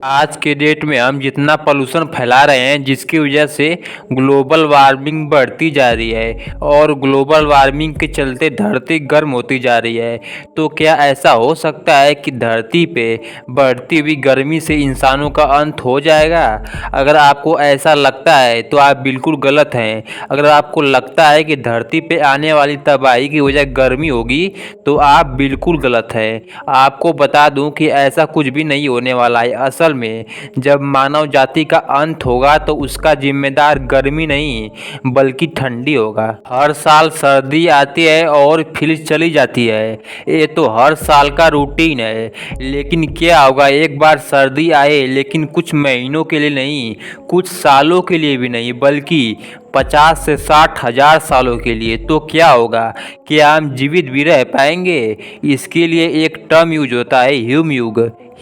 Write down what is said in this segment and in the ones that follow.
आज के डेट में हम जितना पोल्यूशन फैला रहे हैं जिसकी वजह से ग्लोबल वार्मिंग बढ़ती जा रही है और ग्लोबल वार्मिंग के चलते धरती गर्म होती जा रही है। तो क्या ऐसा हो सकता है कि धरती पे बढ़ती हुई गर्मी से इंसानों का अंत हो जाएगा? अगर आपको ऐसा लगता है तो आप बिल्कुल गलत हैं। अगर आपको लगता है कि धरती पे आने वाली तबाही की वजह गर्मी होगी तो आप बिल्कुल गलत हैं। आपको बता दूं कि ऐसा कुछ भी नहीं होने वाला है। असल में जब मानव जाति का अंत होगा तो उसका जिम्मेदार गर्मी नहीं बल्कि ठंडी होगा। हर साल सर्दी आती है और फिर चली जाती है, ये तो हर साल का रूटीन है। लेकिन क्या होगा एक बार सर्दी आए लेकिन कुछ महीनों के लिए नहीं, कुछ सालों के लिए भी नहीं बल्कि 50 से 60 हजार सालों के लिए, तो क्या होगा? क्या हम जीवित भी रह पाएंगे? इसके लिए एक टर्म यूज होता है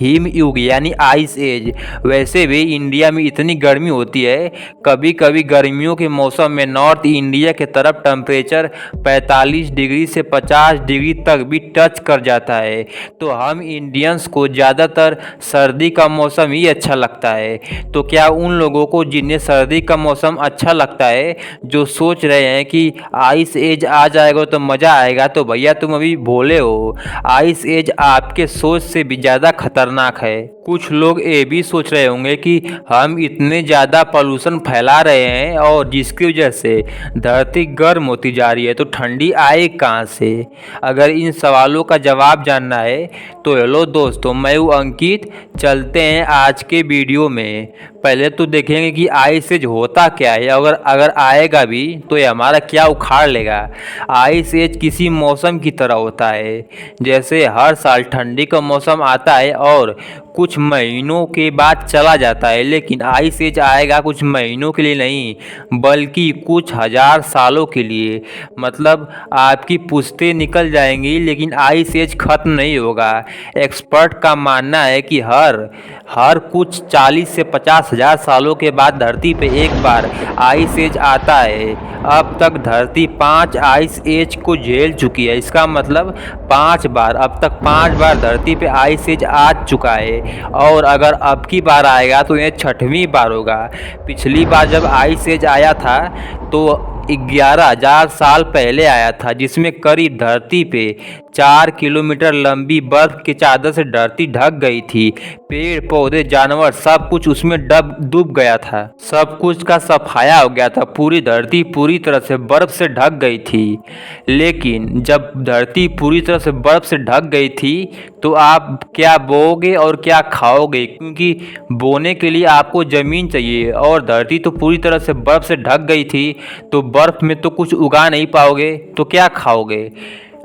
हिम युग यानी आइस एज। वैसे भी इंडिया में इतनी गर्मी होती है, कभी कभी गर्मियों के मौसम में नॉर्थ इंडिया के तरफ टेम्परेचर 45 डिग्री से 50 डिग्री तक भी टच कर जाता है। तो हम इंडियंस को ज़्यादातर सर्दी का मौसम ही अच्छा लगता है। तो क्या उन लोगों को जिन्हें सर्दी का मौसम अच्छा लगता है, जो सोच रहे हैं कि आइस एज आ जाएगा तो मज़ा आएगा, तो भैया तुम अभी भोले हो। आइस एज आपके सोच से भी ज़्यादा खतरनाक है। कुछ लोग ये भी सोच रहे होंगे कि हम इतने ज़्यादा पोल्यूशन फैला रहे हैं और जिसकी वजह से धरती गर्म होती जा रही है, तो ठंडी आए कहाँ से? अगर इन सवालों का जवाब जानना है तो हेलो दोस्तों, मैं हूँ अंकित। चलते हैं आज के वीडियो में। पहले तो देखेंगे कि आइस एज होता क्या है, अगर अगर आएगा भी तो ये हमारा क्या उखाड़ लेगा। आइस एज किसी मौसम की तरह होता है। जैसे हर साल ठंडी का मौसम आता है और कुछ महीनों के बाद चला जाता है, लेकिन आइस एज आएगा कुछ महीनों के लिए नहीं बल्कि कुछ हजार सालों के लिए। मतलब आपकी पुश्तें निकल जाएंगी लेकिन आइस एज खत्म नहीं होगा। एक्सपर्ट का मानना है कि हर कुछ 40 से 50 हजार सालों के बाद धरती पे एक बार आइस एज आता है। अब तक धरती 5 आइस एज को झेल चुकी है। इसका मतलब 5 बार, अब तक 5 बार धरती पे आइस एज आ चुका है और अगर अब की बार आएगा तो ये 6वीं बार होगा। पिछली बार जब आइस एज आया था तो 11,000 साल पहले आया था, जिसमें करीब धरती पे 4 किलोमीटर लंबी बर्फ की चादर से धरती ढक गई थी। पेड़ पौधे जानवर सब कुछ उसमें डूब गया था। सब कुछ का सफाया हो गया था। पूरी धरती पूरी तरह से बर्फ से ढक गई थी। लेकिन जब धरती पूरी तरह से बर्फ से ढक गई थी तो आप क्या बोओगे और क्या खाओगे? क्योंकि बोने के लिए आपको ज़मीन चाहिए और धरती तो पूरी तरह से बर्फ से ढक गई थी, तो बर्फ में तो कुछ उगा नहीं पाओगे, तो क्या खाओगे?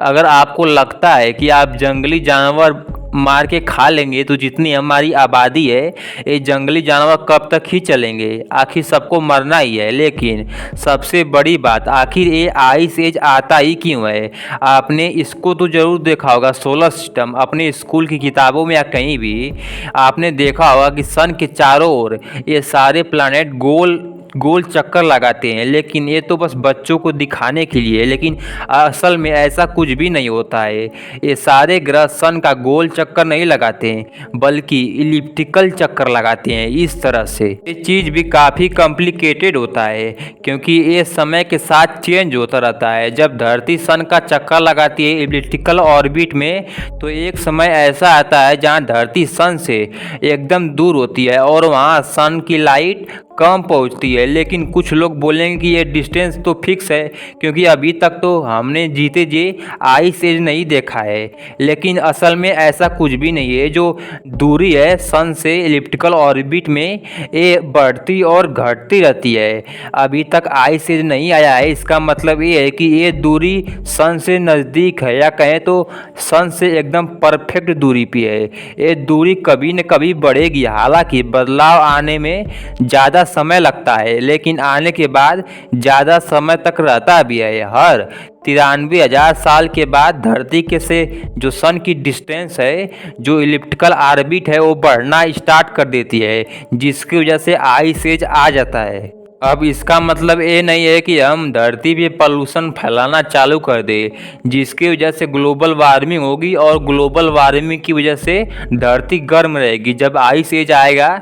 अगर आपको लगता है कि आप जंगली जानवर मार के खा लेंगे तो जितनी हमारी आबादी है, ये जंगली जानवर कब तक ही चलेंगे? आखिर सबको मरना ही है। लेकिन सबसे बड़ी बात, आखिर ये आइस एज आता ही क्यों है? आपने इसको तो ज़रूर देखा होगा, सोलर सिस्टम अपने स्कूल की किताबों में या कहीं भी आपने देखा होगा कि सन के चारों ओर ये सारे प्लैनेट गोल गोल चक्कर लगाते हैं। लेकिन ये तो बस बच्चों को दिखाने के लिए है, लेकिन असल में ऐसा कुछ भी नहीं होता है। ये सारे ग्रह सन का गोल चक्कर नहीं लगाते हैं बल्कि इलिप्टिकल चक्कर लगाते हैं। इस तरह से ये चीज़ भी काफ़ी कॉम्प्लिकेटेड होता है क्योंकि ये समय के साथ चेंज होता रहता है। जब धरती सन का चक्कर लगाती है इलिप्टिकल ऑर्बिट में, तो एक समय ऐसा आता है जहाँ धरती सन से एकदम दूर होती है और वहाँ सन की लाइट कम पहुंचती है। लेकिन कुछ लोग बोलेंगे कि ये डिस्टेंस तो फिक्स है क्योंकि अभी तक तो हमने जीते जी आइस एज नहीं देखा है। लेकिन असल में ऐसा कुछ भी नहीं है। जो दूरी है सन से इलिप्टिकल ऑर्बिट में, ये बढ़ती और घटती रहती है। अभी तक आइस एज नहीं आया है, इसका मतलब ये है कि ये दूरी सन से नज़दीक है, या कहें तो सन से एकदम परफेक्ट दूरी पे है। ये दूरी कभी न कभी बढ़ेगी। हालांकि बदलाव आने में ज़्यादा समय लगता है लेकिन आने के बाद ज़्यादा समय तक रहता भी है। हर 93,000 साल के बाद धरती के से जो सन की डिस्टेंस है, जो इलिप्टिकल ऑर्बिट है, वो बढ़ना स्टार्ट कर देती है, जिसकी वजह से आइस एज आ जाता है। अब इसका मतलब ये नहीं है कि हम धरती पे पॉल्यूशन फैलाना चालू कर दें, जिसकी वजह से ग्लोबल वार्मिंग होगी और ग्लोबल वार्मिंग की वजह से धरती गर्म रहेगी। जब आइस एज आएगा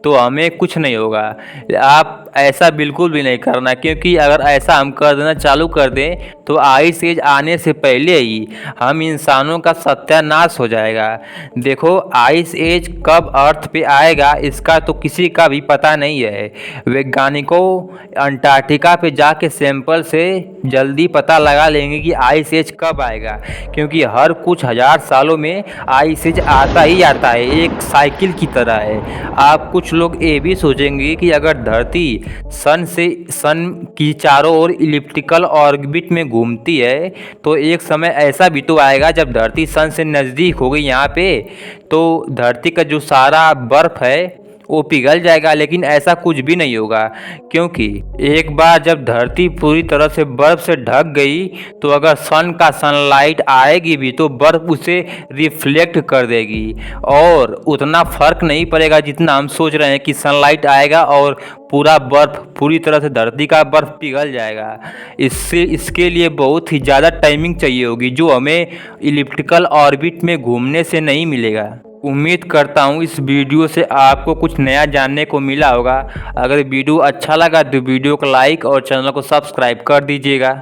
तो हमें कुछ नहीं होगा। आप ऐसा बिल्कुल भी नहीं करना, क्योंकि अगर ऐसा हम कर देना चालू कर दें तो आइस एज आने से पहले ही हम इंसानों का सत्यानाश हो जाएगा। देखो, आइस एज कब अर्थ पे आएगा इसका तो किसी का भी पता नहीं है। वैज्ञानिकों अंटार्कटिका पे जाके सैंपल से जल्दी पता लगा लेंगे कि आइस एज कब आएगा, क्योंकि हर कुछ हजार सालों में आइस एज आता ही आता है, एक साइकिल की तरह है। आप कुछ लोग ये भी सोचेंगे कि अगर धरती सन की चारों ओर इलिप्टिकल ऑर्बिट में घूमती है तो एक समय ऐसा भी तो आएगा जब धरती सन से नज़दीक होगी यहाँ पे, तो धरती का जो सारा बर्फ है वो पिघल जाएगा। लेकिन ऐसा कुछ भी नहीं होगा, क्योंकि एक बार जब धरती पूरी तरह से बर्फ से ढक गई तो अगर सन का सनलाइट आएगी भी तो बर्फ उसे रिफ्लेक्ट कर देगी और उतना फर्क नहीं पड़ेगा जितना हम सोच रहे हैं कि सनलाइट आएगा और पूरा बर्फ, पूरी तरह से धरती का बर्फ पिघल जाएगा। इसके लिए बहुत ही ज़्यादा टाइमिंग चाहिए होगी, जो हमें इलिप्टिकल ऑर्बिट में घूमने से नहीं मिलेगा। उम्मीद करता हूँ इस वीडियो से आपको कुछ नया जानने को मिला होगा। अगर वीडियो अच्छा लगा तो वीडियो को लाइक और चैनल को सब्सक्राइब कर दीजिएगा।